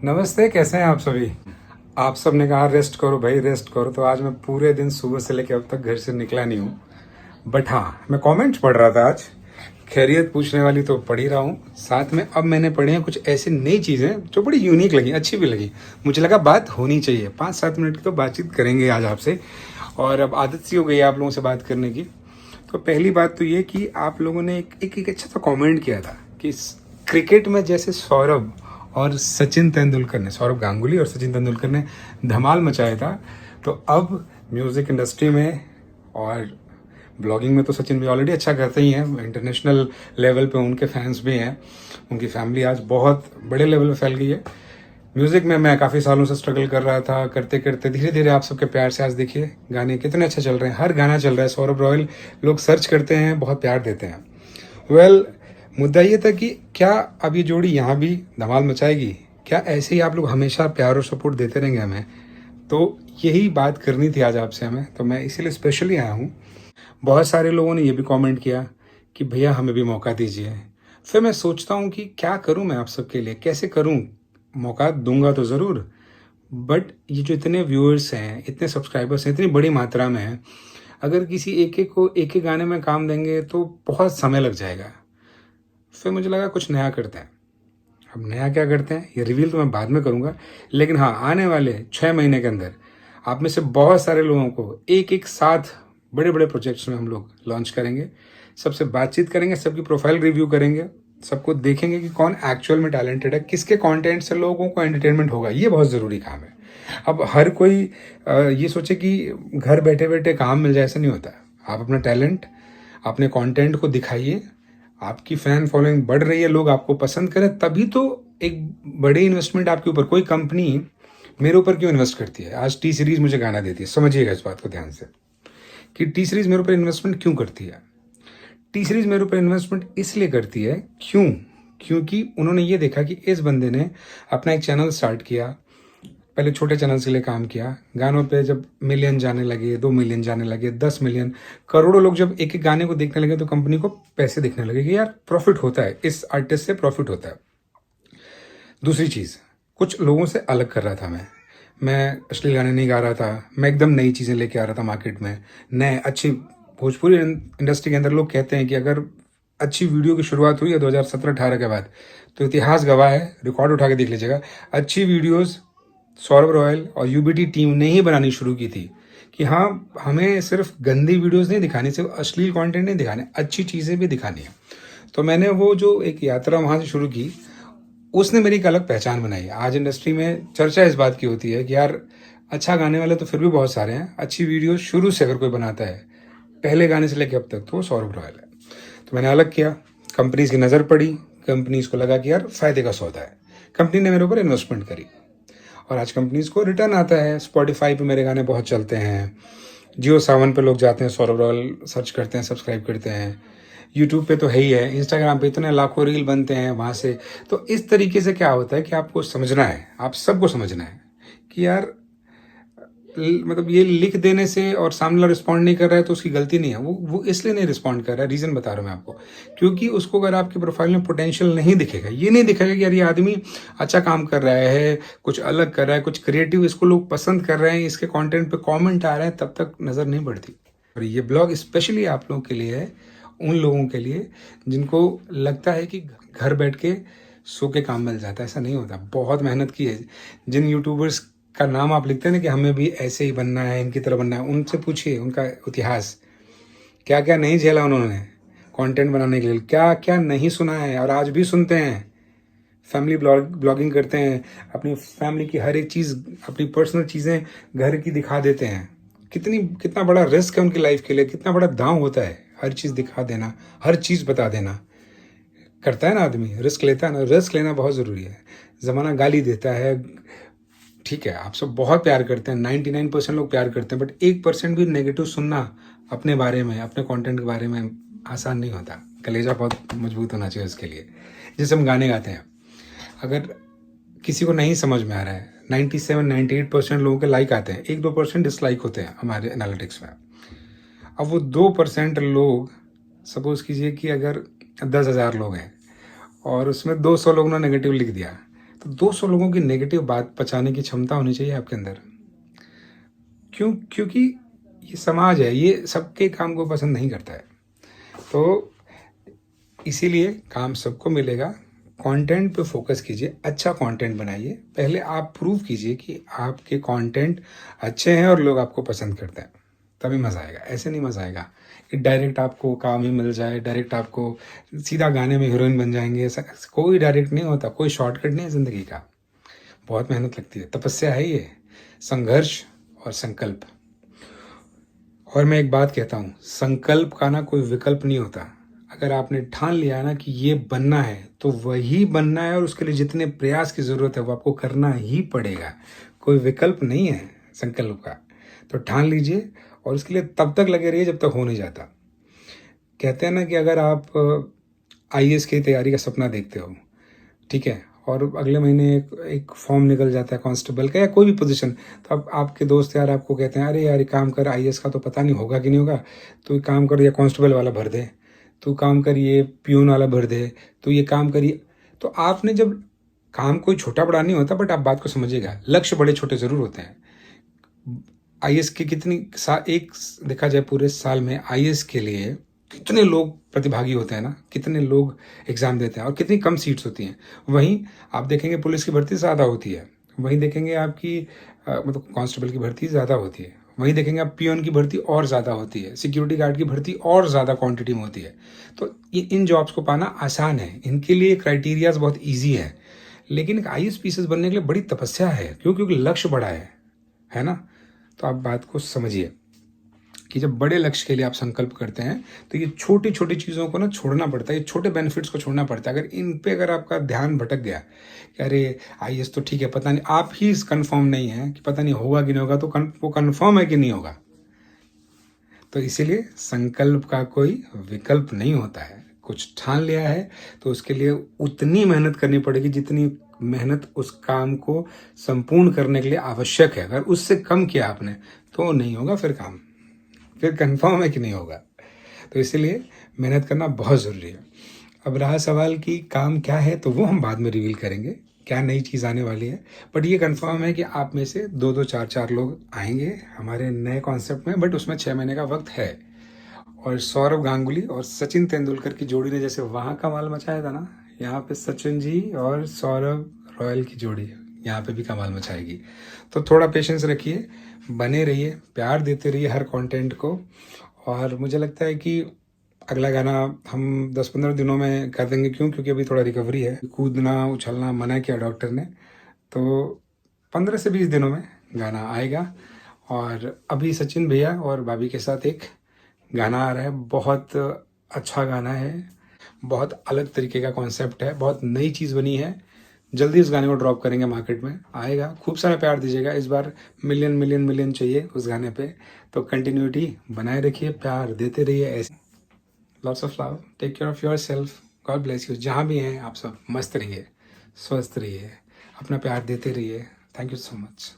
नमस्ते, कैसे हैं आप सभी। आप सब ने कहा रेस्ट करो भाई, रेस्ट करो। तो आज मैं पूरे दिन सुबह से लेकर अब तक घर से निकला नहीं हूँ। बट हाँ, मैं कमेंट्स पढ़ रहा था आज। खैरियत पूछने वाली तो पढ़ ही रहा हूँ, साथ में अब मैंने पढ़ी हैं कुछ ऐसी नई चीज़ें जो बड़ी यूनिक लगी, अच्छी भी लगी। मुझे लगा बात होनी चाहिए, 5-7 मिनट की तो बातचीत करेंगे आज आपसे। और अब आदत सी हो गई है आप लोगों से बात करने की। तो पहली बात तो ये कि आप लोगों ने एक अच्छा सा कमेंट किया था कि क्रिकेट में जैसे सौरभ और सचिन तेंदुलकर ने, सौरभ गांगुली और सचिन तेंदुलकर ने धमाल मचाया था, तो अब म्यूज़िक इंडस्ट्री में और ब्लॉगिंग में तो सचिन भी ऑलरेडी अच्छा करते ही हैं। इंटरनेशनल लेवल पे उनके फैंस भी हैं, उनकी फैमिली आज बहुत बड़े लेवल पे फैल गई है। म्यूज़िक में मैं काफ़ी सालों से स्ट्रगल कर रहा था, करते करते धीरे धीरे आप सबके प्यार से आज देखिए गाने कितने अच्छे चल रहे हैं। हर गाना चल रहा है, सौरभ रॉयल लोग सर्च करते हैं, बहुत प्यार देते हैं। वेल, मुद्दा ये था कि क्या अब ये जोड़ी यहाँ भी धमाल मचाएगी, क्या ऐसे ही आप लोग हमेशा प्यार और सपोर्ट देते रहेंगे हमें। तो यही बात करनी थी आज आपसे हमें, तो मैं इसीलिए स्पेशली आया हूँ। बहुत सारे लोगों ने ये भी कमेंट किया कि भैया हमें भी मौका दीजिए। फिर मैं सोचता हूँ कि क्या करूँ मैं आप सबके लिए, कैसे करूँ। मौका दूंगा तो ज़रूर, बट ये जो इतने व्यूअर्स हैं, इतने सब्सक्राइबर्स हैं, इतनी बड़ी मात्रा में हैं, अगर किसी एक एक को एक एक गाने में काम देंगे तो बहुत समय लग जाएगा। फिर मुझे लगा कुछ नया करते हैं। अब नया क्या करते हैं ये रिवील तो मैं बाद में करूँगा, लेकिन हाँ, आने वाले 6 महीने के अंदर आप में से बहुत सारे लोगों को एक एक साथ बड़े बड़े प्रोजेक्ट्स में हम लोग लॉन्च करेंगे। सबसे बातचीत करेंगे, सबकी प्रोफाइल रिव्यू करेंगे, सबको देखेंगे कि कौन एक्चुअल में टैलेंटेड है, किसके कंटेंट से लोगों को एंटरटेनमेंट होगा। ये बहुत ज़रूरी काम है। अब हर कोई ये सोचे कि घर बैठे बैठे काम मिल जाए, ऐसा नहीं होता। आप अपना टैलेंट, अपने कंटेंट को दिखाइए, आपकी फैन फॉलोइंग बढ़ रही है, लोग आपको पसंद करें, तभी तो एक बड़ी इन्वेस्टमेंट आपके ऊपर। कोई कंपनी मेरे ऊपर क्यों इन्वेस्ट करती है? आज टी सीरीज मुझे गाना देती है, समझिएगा इस बात को ध्यान से कि टी सीरीज मेरे ऊपर इन्वेस्टमेंट क्यों करती है। टी सीरीज मेरे ऊपर इन्वेस्टमेंट इसलिए करती है क्योंकि उन्होंने ये देखा कि इस बंदे ने अपना एक चैनल स्टार्ट किया, पहले छोटे चैनल के लिए काम किया, गानों पे जब मिलियन जाने लगे, 2 मिलियन जाने लगे, 10 मिलियन, करोड़ों लोग जब एक एक गाने को देखने लगे, तो कंपनी को पैसे दिखने लगे कि यार प्रॉफिट होता है, इस आर्टिस्ट से प्रॉफिट होता है। दूसरी चीज़, कुछ लोगों से अलग कर रहा था मैं अश्लील गाने नहीं गा रहा था, मैं एकदम नई चीज़ें लेके आ रहा था मार्केट में। नए अच्छी भोजपुरी इंडस्ट्री के अंदर लोग कहते हैं कि अगर अच्छी वीडियो की शुरुआत हुई है 2017-18 के बाद, तो इतिहास गवाह है, रिकॉर्ड उठा के देख लीजिएगा, अच्छी वीडियोस सौरभ रॉयल और यूबीटी टीम ने ही बनानी शुरू की थी। कि हाँ, हमें सिर्फ गंदी वीडियोस नहीं दिखानी, सिर्फ अश्लील कंटेंट नहीं दिखाने, अच्छी चीज़ें भी दिखानी है। तो मैंने वो जो एक यात्रा वहाँ से शुरू की, उसने मेरी एक अलग पहचान बनाई। आज इंडस्ट्री में चर्चा इस बात की होती है कि यार अच्छा गाने वाले तो फिर भी बहुत सारे हैं, अच्छी वीडियो शुरू से अगर कोई बनाता है पहले गाने से लेकर अब तक, तो वो सौरभ रॉयल है। तो मैंने अलग किया, कंपनीज की नज़र पड़ी, कंपनीज को लगा कि यार फायदे का सौदा है, कंपनी ने मेरे ऊपर इन्वेस्टमेंट करी और आज कंपनीज को रिटर्न आता है। स्पॉटिफाई पे मेरे गाने बहुत चलते हैं, जियो सावन पे लोग जाते हैं, सौरभ रॉयल सर्च करते हैं, सब्सक्राइब करते हैं, यूट्यूब पे तो है ही है, इंस्टाग्राम पे इतने लाखों रील बनते हैं वहाँ से। तो इस तरीके से क्या होता है कि आपको समझना है, आप सबको समझना है कि यार मतलब ये लिख देने से और सामने वाला रिस्पॉन्ड नहीं कर रहा है तो उसकी गलती नहीं है, वो इसलिए नहीं रिस्पॉन्ड कर रहा है। रीज़न बता रहा हूँ मैं आपको, क्योंकि उसको अगर आपकी प्रोफाइल में पोटेंशियल नहीं दिखेगा, ये नहीं दिखेगा कि यार ये आदमी अच्छा काम कर रहा है, कुछ अलग कर रहा है, कुछ क्रिएटिव, इसको लोग पसंद कर रहे हैं, इसके कॉन्टेंट पर कॉमेंट आ रहे हैं, तब तक नज़र नहीं बढ़ती। और ये ब्लॉग स्पेशली आप लोगों के लिए है, उन लोगों के लिए जिनको लगता है कि घर बैठ के सो के काम मिल जाता है। ऐसा नहीं होता, बहुत मेहनत की है। जिन यूट्यूबर्स का नाम आप लिखते हैं ना कि हमें भी ऐसे ही बनना है, इनकी तरह बनना है, उनसे पूछिए उनका इतिहास, क्या क्या नहीं झेला उन्होंने कंटेंट बनाने के लिए, क्या क्या नहीं सुना है और आज भी सुनते हैं। फैमिली ब्लॉगिंग करते हैं, अपनी फैमिली की हर एक चीज़, अपनी पर्सनल चीज़ें घर की दिखा देते हैं। कितना बड़ा रिस्क है उनकी लाइफ के लिए, कितना बड़ा दांव होता है हर चीज़ दिखा देना, हर चीज़ बता देना। करता है ना आदमी, रिस्क लेता है ना, रिस्क लेना बहुत ज़रूरी है। ज़माना गाली देता है, ठीक है, आप सब बहुत प्यार करते हैं, 99% लोग प्यार करते हैं, बट 1% भी नेगेटिव सुनना अपने बारे में, अपने कंटेंट के बारे में आसान नहीं होता। कलेजा बहुत मजबूत होना चाहिए उसके लिए। जैसे हम गाने गाते हैं, अगर किसी को नहीं समझ में आ रहा है, 97-98% लोगों के लाइक आते हैं, 1-2% डिसलाइक होते हैं हमारे एनालिटिक्स में। अब वो 2% लोग, सपोज कीजिए कि अगर 10,000 लोग हैं और उसमें 200 लोगों ने नेगेटिव लिख दिया, तो 200 लोगों की नेगेटिव बात पचाने की क्षमता होनी चाहिए आपके अंदर। क्योंकि ये समाज है, ये सबके काम को पसंद नहीं करता है। तो इसीलिए काम सबको मिलेगा। कंटेंट पे फोकस कीजिए, अच्छा कंटेंट बनाइए। पहले आप प्रूव कीजिए कि आपके कंटेंट अच्छे हैं और लोग आपको पसंद करते हैं, तभी मज़ा आएगा। ऐसे नहीं मज़ा आएगा कि डायरेक्ट आपको काम ही मिल जाए, डायरेक्ट आपको सीधा गाने में हीरोइन बन जाएंगे। ऐसा कोई डायरेक्ट नहीं होता, कोई शॉर्टकट नहीं है ज़िंदगी का। बहुत मेहनत लगती है, तपस्या है ये, संघर्ष और संकल्प। और मैं एक बात कहता हूँ, संकल्प का ना कोई विकल्प नहीं होता। अगर आपने ठान लिया ना कि ये बनना है तो वही बनना है, और उसके लिए जितने प्रयास की ज़रूरत है वो आपको करना ही पड़ेगा। कोई विकल्प नहीं है संकल्प का। तो ठान लीजिए और उसके लिए तब तक लगे रहिए जब तक हो नहीं जाता। कहते हैं ना कि अगर आप IAS की तैयारी का सपना देखते हो, ठीक है, और अगले महीने एक फॉर्म निकल जाता है कांस्टेबल का या कोई भी पोजीशन, तो अब आपके दोस्त यार आपको कहते हैं, अरे यार ये काम कर, IAS का तो पता नहीं होगा कि नहीं होगा, तो ये काम कर, या कांस्टेबल वाला भर दे, तो काम कर, ये प्यून वाला भर दे, तो ये काम करिए। तो आपने जब काम कोई छोटा बड़ा नहीं होता, बट आप बात को समझिएगा, लक्ष्य बड़े छोटे ज़रूर होते हैं। IAS की एक देखा जाए पूरे साल में IAS के लिए कितने लोग प्रतिभागी होते हैं ना, कितने लोग एग्ज़ाम देते हैं और कितनी कम सीट्स होती हैं। वहीं आप देखेंगे पुलिस की भर्ती ज़्यादा होती है, वहीं देखेंगे आपकी मतलब कांस्टेबल की भर्ती ज़्यादा होती है, वहीं देखेंगे आप पियोन की भर्ती और ज़्यादा होती है, सिक्योरिटी गार्ड की भर्ती और ज़्यादा क्वांटिटी में होती है। तो ये इन जॉब्स को पाना आसान है, इनके लिए क्राइटेरियाज बहुत ईजी है। लेकिन एक IAS पीसेस बनने के लिए बड़ी तपस्या है, क्योंकि लक्ष्य बड़ा है ना। तो आप बात को समझिए कि जब बड़े लक्ष्य के लिए आप संकल्प करते हैं तो ये छोटी छोटी चीज़ों को ना छोड़ना पड़ता है, ये छोटे बेनिफिट्स को छोड़ना पड़ता है। अगर आपका ध्यान भटक गया कि अरे IAS तो ठीक है, पता नहीं, आप ही कंफर्म नहीं है कि पता नहीं होगा कि नहीं होगा, तो वो कंफर्म है कि नहीं होगा। तो इसीलिए संकल्प का कोई विकल्प नहीं होता है। कुछ ठान लिया है तो उसके लिए उतनी मेहनत करनी पड़ेगी जितनी मेहनत उस काम को संपूर्ण करने के लिए आवश्यक है। अगर उससे कम किया आपने तो नहीं होगा फिर काम, फिर कंफर्म है कि नहीं होगा। तो इसीलिए मेहनत करना बहुत ज़रूरी है। अब रहा सवाल कि काम क्या है, तो वो हम बाद में रिवील करेंगे, क्या नई चीज़ आने वाली है। बट ये कंफर्म है कि आप में से 2-2, 4-4 लोग आएंगे हमारे नए कॉन्सेप्ट में, बट उसमें 6 महीने का वक्त है। और सौरव गांगुली और सचिन तेंदुलकर की जोड़ी ने जैसे वहाँ कमाल मचाया था ना, यहाँ पे सचिन जी और सौरव रॉयल की जोड़ी यहाँ पे भी कमाल मचाएगी। तो थोड़ा पेशेंस रखिए, बने रहिए, प्यार देते रहिए हर कंटेंट को। और मुझे लगता है कि अगला गाना हम 10-15 दिनों में कर देंगे। क्योंकि अभी थोड़ा रिकवरी है, कूदना उछलना मना किया डॉक्टर ने। तो 15 से 20 दिनों में गाना आएगा। और अभी सचिन भैया और भाभी के साथ एक गाना आ रहा है, बहुत अच्छा गाना है, बहुत अलग तरीके का कॉन्सेप्ट है, बहुत नई चीज़ बनी है। जल्दी उस गाने को ड्रॉप करेंगे, मार्केट में आएगा। खूब सारा प्यार दीजिएगा, इस बार मिलियन मिलियन मिलियन चाहिए उस गाने पे। तो कंटिन्यूटी बनाए रखिए, प्यार देते रहिए ऐसे। Lots of love, take care of your self, God bless you. जहाँ भी हैं आप सब मस्त रहिए, स्वस्थ रहिए, अपना प्यार देते रहिए। Thank you so much.